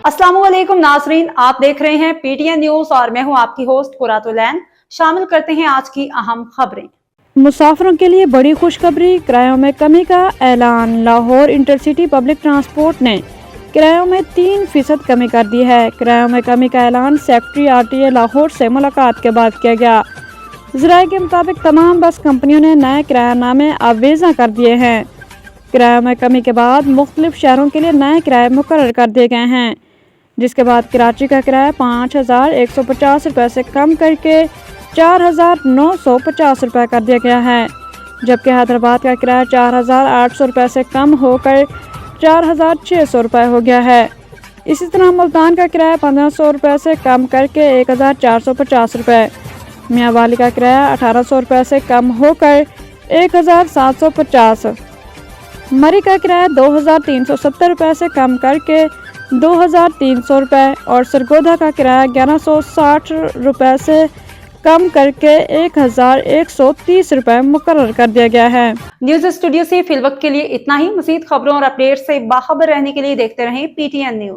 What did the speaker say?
अस्सलाम वालेकुम नाजरीन, आप देख रहे हैं पीटीएन न्यूज और मैं हूं आपकी होस्ट कुरातुलैन। शामिल करते हैं आज की अहम खबरें। मुसाफिरों के लिए बड़ी खुशखबरी, किरायों में कमी का ऐलान। लाहौर इंटरसिटी पब्लिक ट्रांसपोर्ट ने किरायों में 3% कमी कर दी है। किरायों में कमी का ऐलान सेक्रेटरी आरटीए लाहौर से मुलाकात के बाद किया गया। ज़राए के मुताबिक तमाम बस कंपनियों ने नए किरायानामे आवेज़ा कर दिए हैं। किरायों में कमी के बाद मुख्तलिफ शहरों के लिए नए किराए मुकर्रर कर दिए गए हैं, जिसके बाद कराची का किराया 5,150 रुपये से कम करके 4,950 रुपये कर दिया गया है, जबकि हैदराबाद का किराया 4,800 रुपये से कम होकर 4,600 रुपये हो गया है। इसी तरह मुल्तान का किराया 1,500 रुपये से कम करके 1,450 रुपये, मियांवाली का किराया 1,800 रुपये से कम होकर 1,750, मरी का किराया 2,370 रुपये से कम करके 2,300 रुपये और सरगोधा का किराया 1,160 रुपये से कम करके 1,130 रुपये मुकर्रर कर दिया गया है। न्यूज स्टूडियो से फिलवक्त के लिए इतना ही। मज़ीद खबरों और अपडेट से बाखबर रहने के लिए देखते रहें पीटीएन न्यूज।